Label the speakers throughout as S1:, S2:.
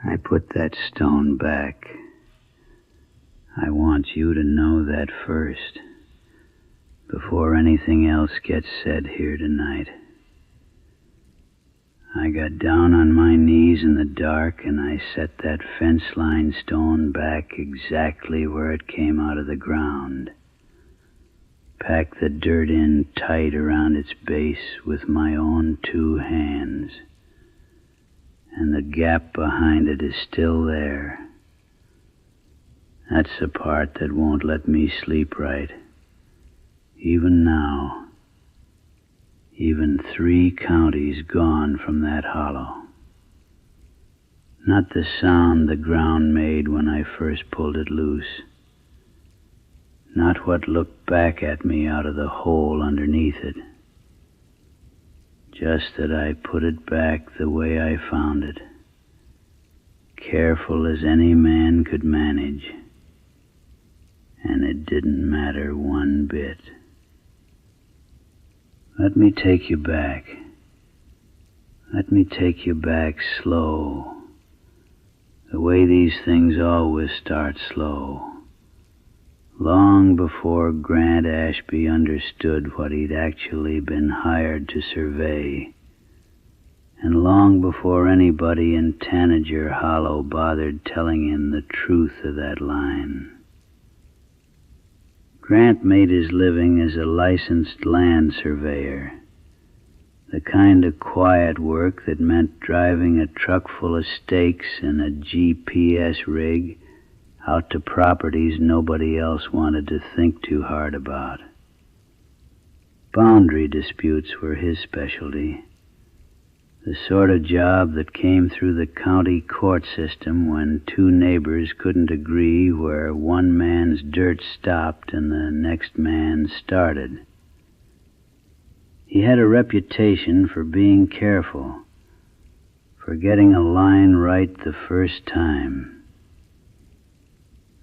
S1: I put that stone back. I want you to know that first, before anything else gets said here tonight. I got down on my knees in the dark and I set that fence-line stone back exactly where it came out of the ground. Packed the dirt in tight around its base with my own 2 hands. And the gap behind it is still there. That's the part that won't let me sleep right. Even now. Even 3 counties gone from that hollow. Not the sound the ground made when I first pulled it loose. Not what looked back at me out of the hole underneath it. Just that I put it back the way I found it. Careful as any man could manage. And it didn't matter one bit. Let me take you back. Let me take you back slow. The way these things always start slow. Long before Grant Ashby understood what he'd actually been hired to survey, and long before anybody in Tanager Hollow bothered telling him the truth of that line. Grant made his living as a licensed land surveyor, the kind of quiet work that meant driving a truck full of stakes and a GPS rig out to properties nobody else wanted to think too hard about. Boundary disputes were his specialty, the sort of job that came through the county court system when 2 neighbors couldn't agree where one man's dirt stopped and the next man's started. He had a reputation for being careful, for getting a line right the first time.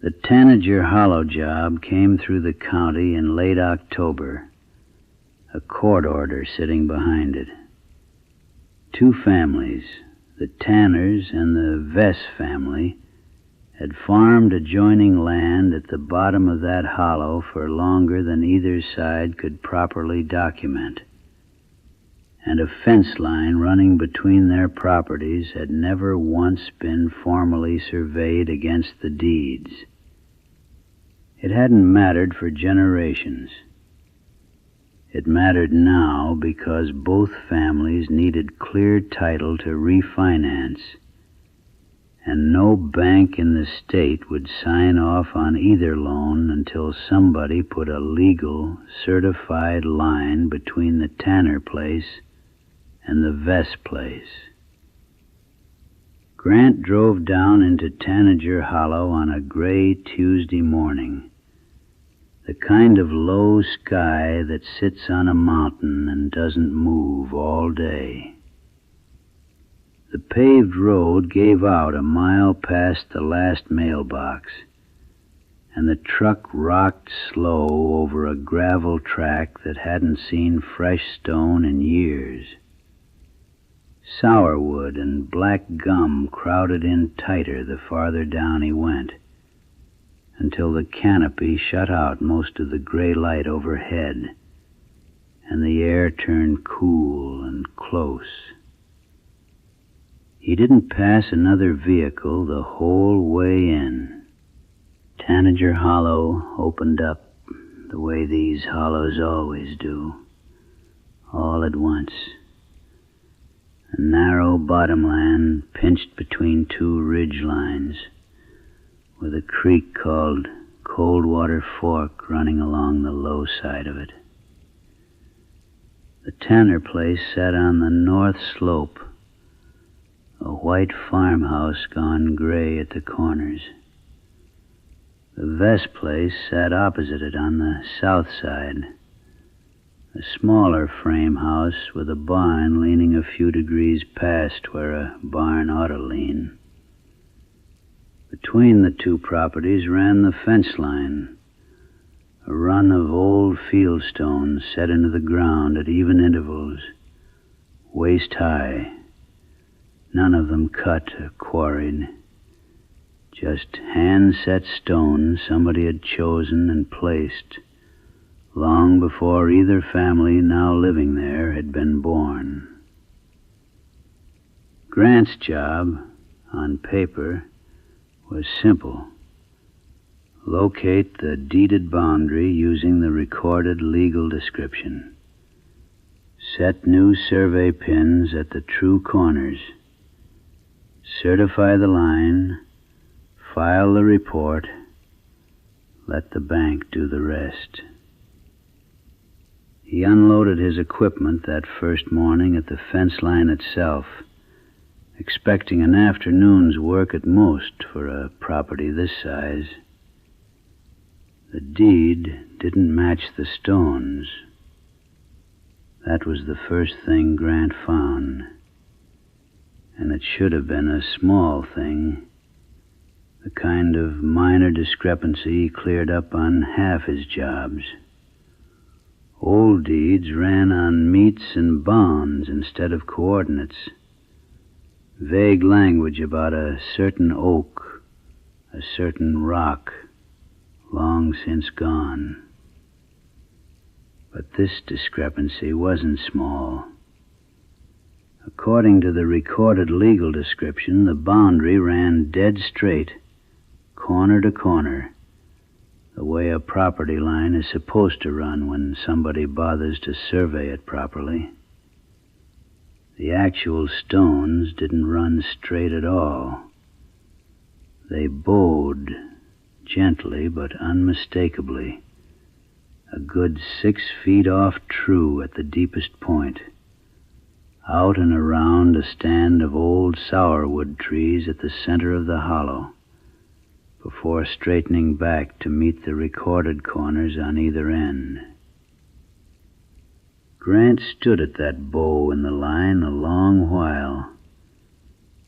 S1: The Tanager Hollow job came through the county in late October, a court order sitting behind it. 2 families, the Tanners and the Vess family, had farmed adjoining land at the bottom of that hollow for longer than either side could properly document. And a fence line running between their properties had never once been formally surveyed against the deeds. It hadn't mattered for generations. It mattered now because both families needed clear title to refinance, and no bank in the state would sign off on either loan until somebody put a legal, certified line between the Tanner place and the Vess place. Grant drove down into Tanager Hollow on a gray Tuesday morning, the kind of low sky that sits on a mountain and doesn't move all day. The paved road gave out a mile past the last mailbox, and the truck rocked slow over a gravel track that hadn't seen fresh stone in years. Sourwood and black gum crowded in tighter the farther down he went, until the canopy shut out most of the gray light overhead, and the air turned cool and close. He didn't pass another vehicle the whole way in. Tanager Hollow opened up the way these hollows always do, all at once. A narrow bottomland pinched between 2 ridge lines, with a creek called Coldwater Fork running along the low side of it. The Tanner place sat on the north slope, a white farmhouse gone gray at the corners. The Vess place sat opposite it on the south side, a smaller frame house with a barn leaning a few degrees past where a barn ought to lean. Between the 2 properties ran the fence line, a run of old fieldstones set into the ground at even intervals, waist high. None of them cut or quarried. Just hand-set stones somebody had chosen and placed long before either family now living there had been born. Grant's job, on paper, was simple. Locate the deeded boundary using the recorded legal description. Set new survey pins at the true corners. Certify the line. File the report. Let the bank do the rest. He unloaded his equipment that first morning at the fence line itself, expecting an afternoon's work at most for a property this size. The deed didn't match the stones. That was the first thing Grant found. And it should have been a small thing, the kind of minor discrepancy he cleared up on half his jobs. Old deeds ran on meets and bounds instead of coordinates. Vague language about a certain oak, a certain rock, long since gone. But this discrepancy wasn't small. According to the recorded legal description, the boundary ran dead straight, corner to corner, the way a property line is supposed to run when somebody bothers to survey it properly. The actual stones didn't run straight at all. They bowed, gently but unmistakably, a good 6 feet off true at the deepest point, out and around a stand of old sourwood trees at the center of the hollow, before straightening back to meet the recorded corners on either end. Grant stood at that bow in the line a long while,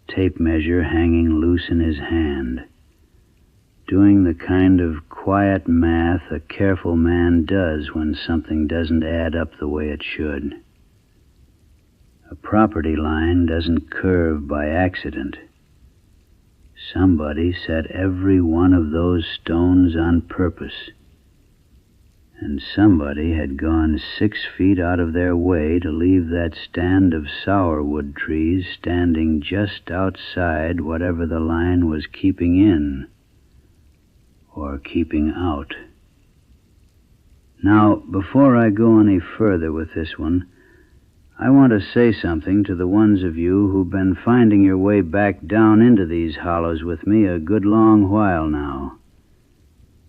S1: tape measure hanging loose in his hand, doing the kind of quiet math a careful man does when something doesn't add up the way it should. A property line doesn't curve by accident. Somebody set every one of those stones on purpose, and somebody had gone 6 feet out of their way to leave that stand of sourwood trees standing just outside whatever the line was keeping in or keeping out. Now, before I go any further with this one, I want to say something to the ones of you who've been finding your way back down into these hollows with me a good long while now,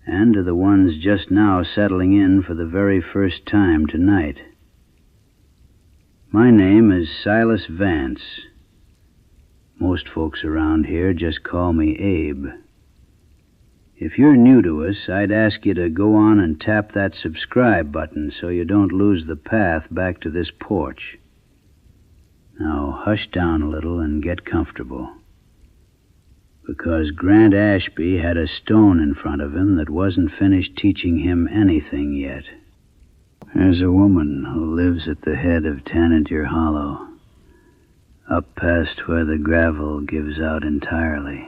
S1: and to the ones just now settling in for the very first time tonight. My name is Silas Vance. Most folks around here just call me Abe. If you're new to us, I'd ask you to go on and tap that subscribe button so you don't lose the path back to this porch. Now, hush down a little and get comfortable. Because Grant Ashby had a stone in front of him that wasn't finished teaching him anything yet. There's a woman who lives at the head of Tanager Hollow, up past where the gravel gives out entirely.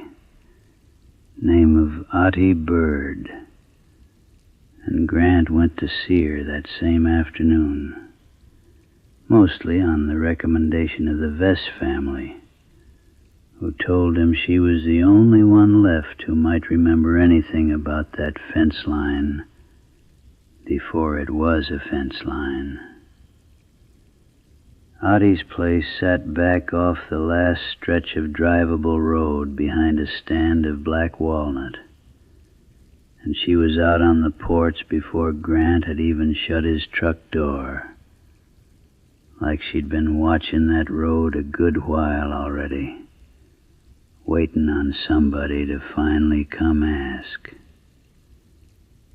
S1: Name of Ottie Bird. And Grant went to see her that same afternoon, mostly on the recommendation of the Vess family, who told him she was the only one left who might remember anything about that fence line before it was a fence line. Ottie's place sat back off the last stretch of drivable road behind a stand of black walnut, and she was out on the porch before Grant had even shut his truck door, like she'd been watching that road a good while already, waiting on somebody to finally come ask.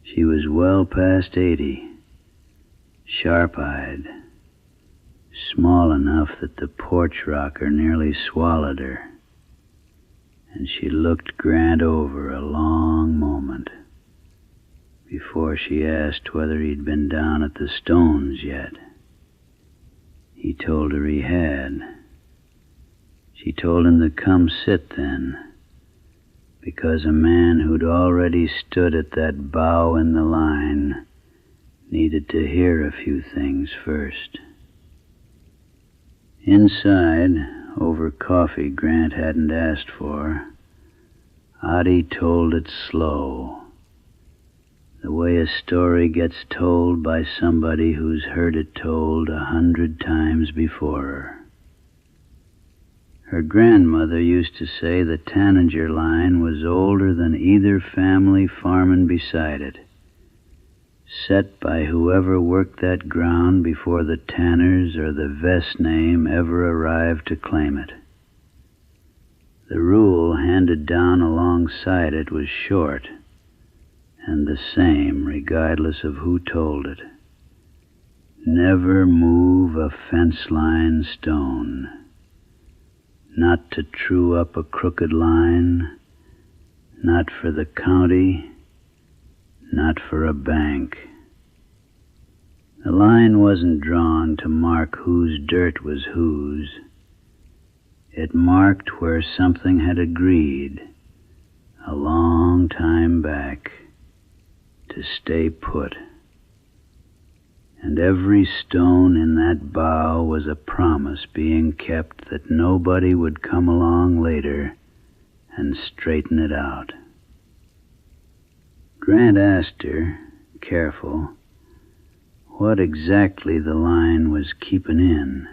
S1: She was well past 80, sharp-eyed, small enough that the porch rocker nearly swallowed her, and she looked Grant over a long moment before she asked whether he'd been down at the Stones yet. He told her he had. She told him to come sit then, because a man who'd already stood at that bow in the line needed to hear a few things first. Inside, over coffee Grant hadn't asked for, Oddie told it slow, the way a story gets told by somebody who's heard it told 100 times before her. Her grandmother used to say the Tanager line was older than either family farmin' beside it, set by whoever worked that ground before the Tanners or the Vest name ever arrived to claim it. The rule handed down alongside it was short, and the same regardless of who told it. Never move a fence line stone. Not to true up a crooked line, not for the county, not for a bank. The line wasn't drawn to mark whose dirt was whose. It marked where something had agreed, a long time back, to stay put. And every stone in that bow was a promise being kept that nobody would come along later and straighten it out. Grant asked her, careful, what exactly the line was keeping in.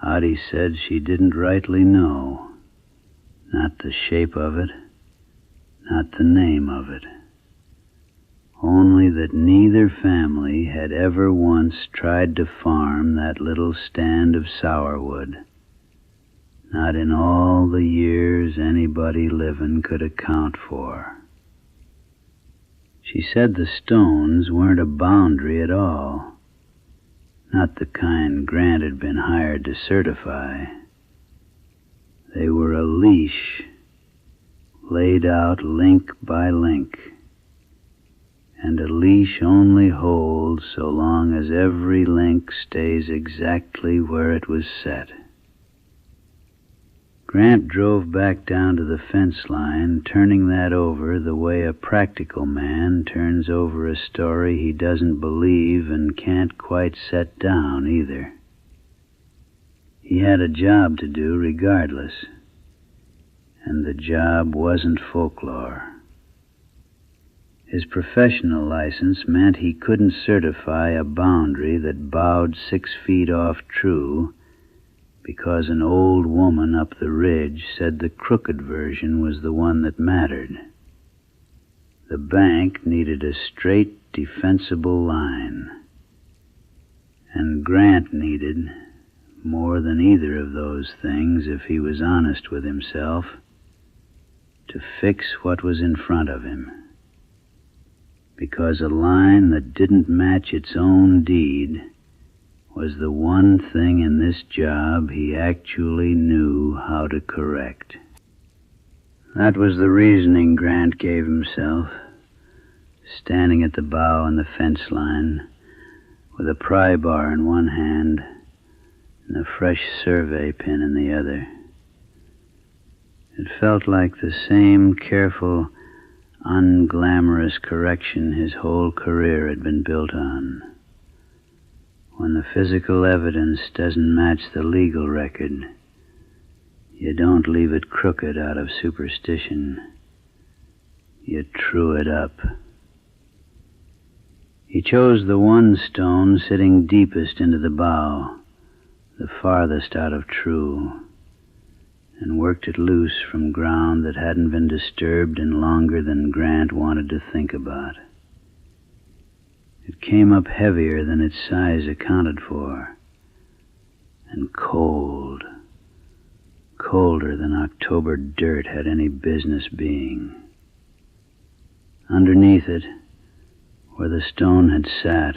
S1: Oddie said she didn't rightly know, not the shape of it, not the name of it. Only that neither family had ever once tried to farm that little stand of sourwood, not in all the years anybody living could account for. She said the stones weren't a boundary at all, not the kind Grant had been hired to certify. They were a leash, laid out link by link, and a leash only holds so long as every link stays exactly where it was set. Grant drove back down to the fence line, turning that over the way a practical man turns over a story he doesn't believe and can't quite set down either. He had a job to do regardless, and the job wasn't folklore. His professional license meant he couldn't certify a boundary that bowed 6 feet off true because an old woman up the ridge said the crooked version was the one that mattered. The bank needed a straight, defensible line, and Grant needed, more than either of those things if he was honest with himself, to fix what was in front of him. Because a line that didn't match its own deed was the one thing in this job he actually knew how to correct. That was the reasoning Grant gave himself, standing at the bow in the fence line, with a pry bar in one hand and a fresh survey pin in the other. It felt like the same careful, unglamorous correction his whole career had been built on. When the physical evidence doesn't match the legal record, you don't leave it crooked out of superstition. You true it up. He chose the one stone sitting deepest into the bow, the farthest out of true, and worked it loose from ground that hadn't been disturbed in longer than Grant wanted to think about. It came up heavier than its size accounted for, and cold, colder than October dirt had any business being. Underneath it, where the stone had sat,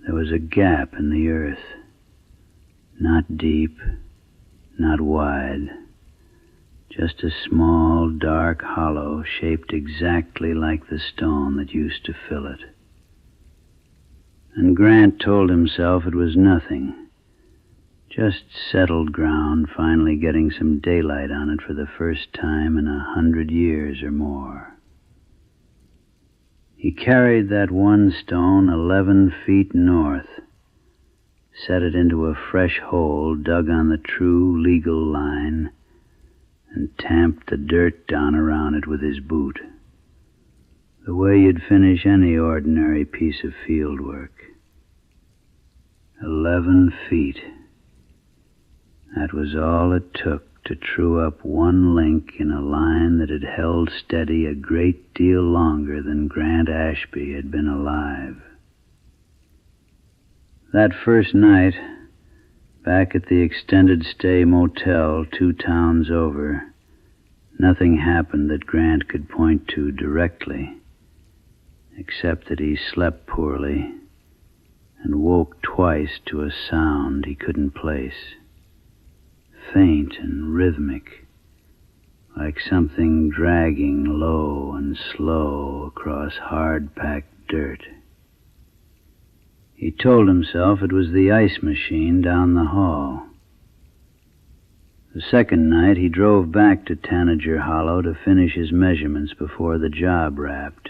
S1: there was a gap in the earth, not deep, not wide, just a small, dark hollow shaped exactly like the stone that used to fill it. And Grant told himself it was nothing, Just settled ground, finally getting some daylight on it for the first time in 100 years or more. He carried that one stone 11 feet north, set it into a fresh hole dug on the true legal line, and tamped the dirt down around it with his boot, the way you'd finish any ordinary piece of field work. 11 feet. That was all it took to true up one link in a line that had held steady a great deal longer than Grant Ashby had been alive. That first night, back at the extended stay motel 2 towns over, nothing happened that Grant could point to directly, except that he slept poorly and woke twice to a sound he couldn't place. Faint and rhythmic, like something dragging low and slow across hard-packed dirt. He told himself it was the ice machine down the hall. The second night, he drove back to Tanager Hollow to finish his measurements before the job wrapped.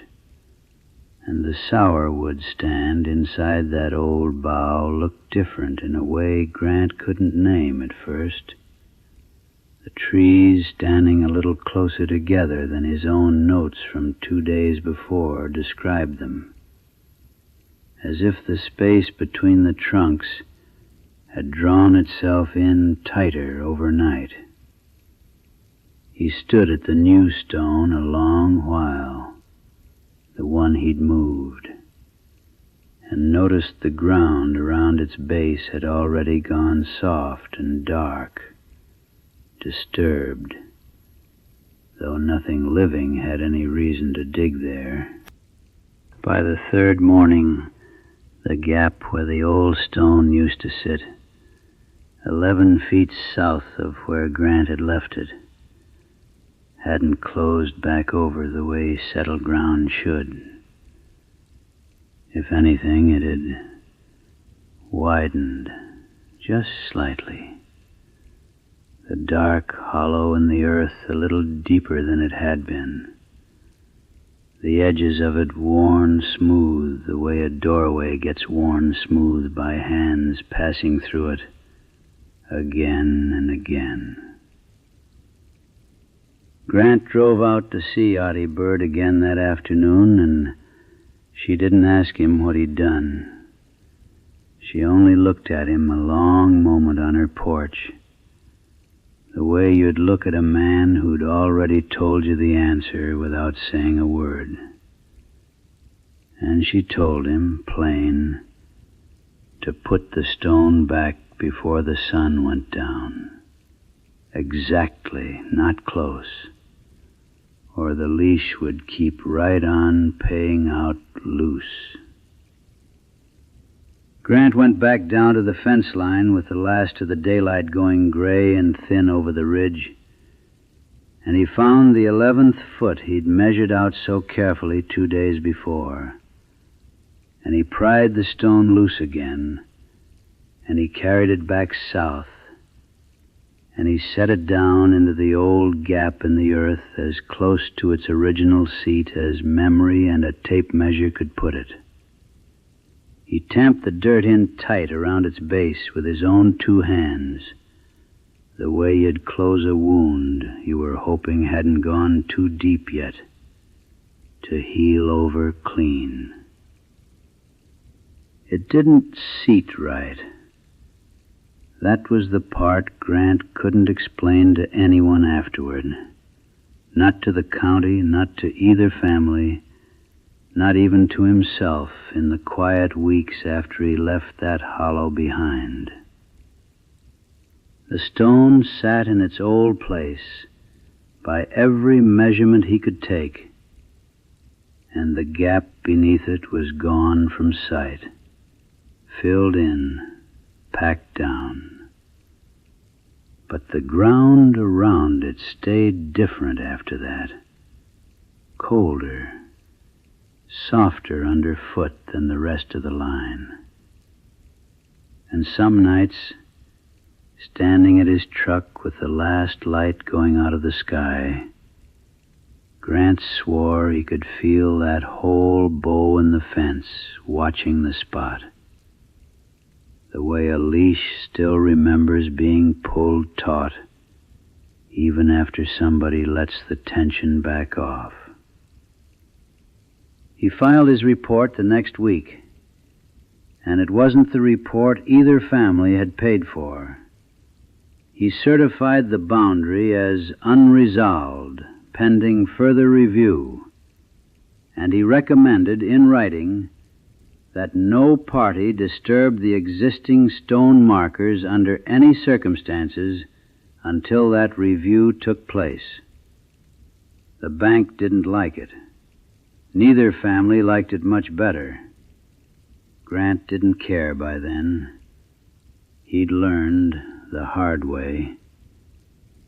S1: And the sourwood stand inside that old bough looked different in a way Grant couldn't name at first. The trees standing a little closer together than his own notes from 2 days before described them, as if the space between the trunks had drawn itself in tighter overnight. He stood at the new stone a long while, the one he'd moved, and noticed the ground around its base had already gone soft and dark, disturbed, though nothing living had any reason to dig there. By the third morning, the gap where the old stone used to sit, 11 feet south of where Grant had left it, hadn't closed back over the way settled ground should. If anything, it had widened just slightly, the dark hollow in the earth a little deeper than it had been, the edges of it worn smooth the way a doorway gets worn smooth by hands passing through it again and again. Grant drove out to see Audie Bird again that afternoon, and she didn't ask him what he'd done. She only looked at him a long moment on her porch, the way you'd look at a man who'd already told you the answer without saying a word. And she told him, plain, to put the stone back before the sun went down. Exactly, not close, or the leash would keep right on paying out loose. Grant went back down to the fence line with the last of the daylight going gray and thin over the ridge, and he found the 11th foot he'd measured out so carefully 2 days before. And he pried the stone loose again, and he carried it back south, and he set it down into the old gap in the earth as close to its original seat as memory and a tape measure could put it. He tamped the dirt in tight around its base with his own 2 hands, the way you'd close a wound you were hoping hadn't gone too deep yet, to heal over clean. It didn't seat right. That was the part Grant couldn't explain to anyone afterward. Not to the county, not to either family, not even to himself in the quiet weeks after he left that hollow behind. The stone sat in its old place by every measurement he could take, and the gap beneath it was gone from sight, filled in, packed down. But the ground around it stayed different after that, colder, softer underfoot than the rest of the line. And some nights, standing at his truck with the last light going out of the sky. Grant swore he could feel that whole bow in the fence watching the spot, the way a leash still remembers being pulled taut even after somebody lets the tension back off. He filed his report the next week, and it wasn't the report either family had paid for. He certified the boundary as unresolved, pending further review, and he recommended in writing that no party disturb the existing stone markers under any circumstances until that review took place. The bank didn't like it. Neither family liked it much better. Grant didn't care by then. He'd learned the hard way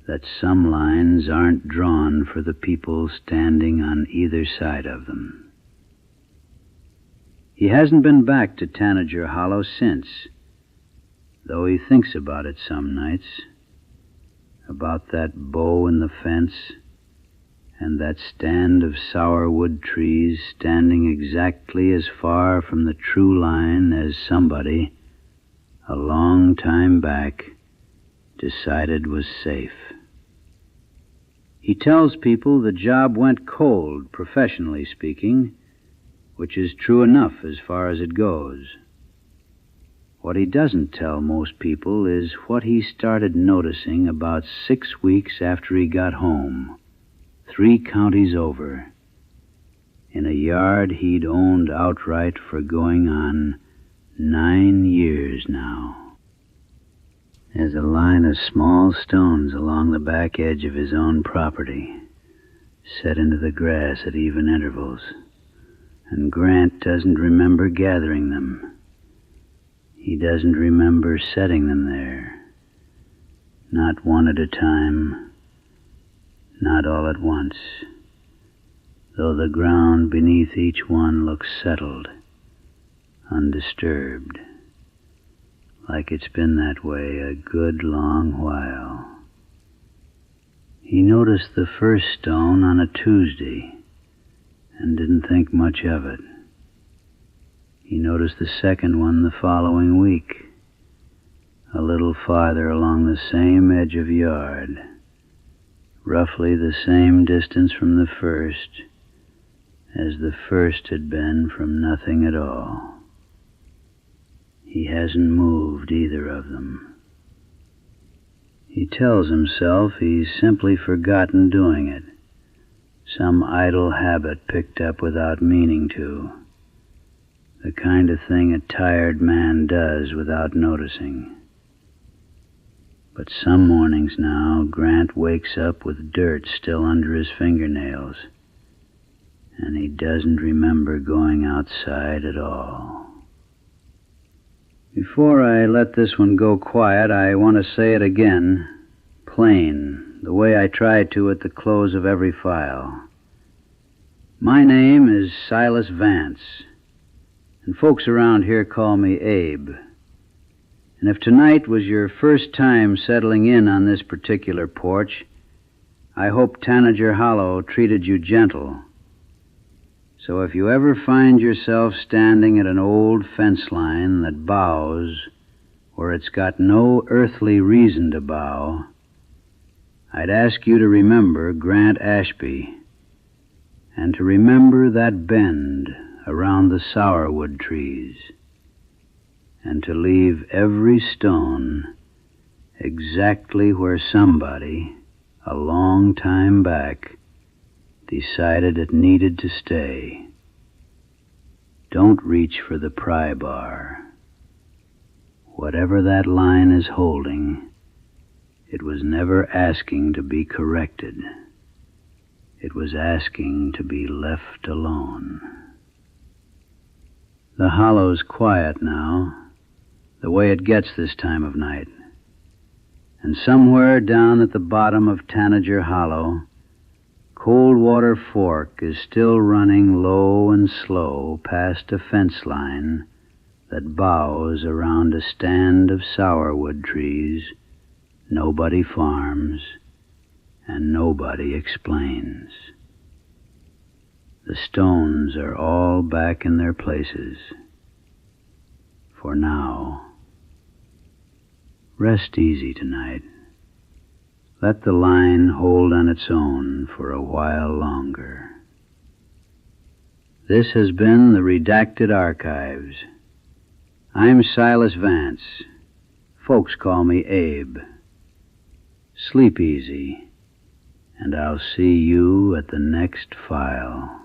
S1: that some lines aren't drawn for the people standing on either side of them. He hasn't been back to Tanager Hollow since, though he thinks about it some nights, about that bow in the fence and that stand of sourwood trees standing exactly as far from the true line as somebody, a long time back, decided was safe. He tells people the job went cold, professionally speaking, which is true enough as far as it goes. What he doesn't tell most people is what he started noticing about 6 weeks after he got home, 3 counties over, in a yard he'd owned outright for going on 9 years now. There's a line of small stones along the back edge of his own property, set into the grass at even intervals, and Grant doesn't remember gathering them. He doesn't remember setting them there, not one at a time, not all at once, though the ground beneath each one looks settled, undisturbed, like it's been that way a good long while. He noticed the first stone on a Tuesday and didn't think much of it. He noticed the second one the following week, a little farther along the same edge of yard, roughly the same distance from the first as the first had been from nothing at all. He hasn't moved either of them. He tells himself he's simply forgotten doing it, some idle habit picked up without meaning to, the kind of thing a tired man does without noticing. But some mornings now, Grant wakes up with dirt still under his fingernails, and he doesn't remember going outside at all. Before I let this one go quiet, I want to say it again, plain, the way I try to at the close of every file. My name is Silas Vance, and folks around here call me Abe. And if tonight was your first time settling in on this particular porch, I hope Tanager Hollow treated you gentle. So if you ever find yourself standing at an old fence line that bows where it's got no earthly reason to bow, I'd ask you to remember Grant Ashby and to remember that bend around the sourwood trees and to leave every stone exactly where somebody, a long time back, decided it needed to stay. Don't reach for the pry bar. Whatever that line is holding, it was never asking to be corrected. It was asking to be left alone. The hollow's quiet now, the way it gets this time of night. And somewhere down at the bottom of Tanager Hollow, Coldwater Fork is still running low and slow past a fence line that bows around a stand of sourwood trees nobody farms, and nobody explains. The stones are all back in their places. For now. Rest easy tonight. Let the line hold on its own for a while longer. This has been the Redacted Archives. I'm Silas Vance. Folks call me Abe. Sleep easy, and I'll see you at the next file.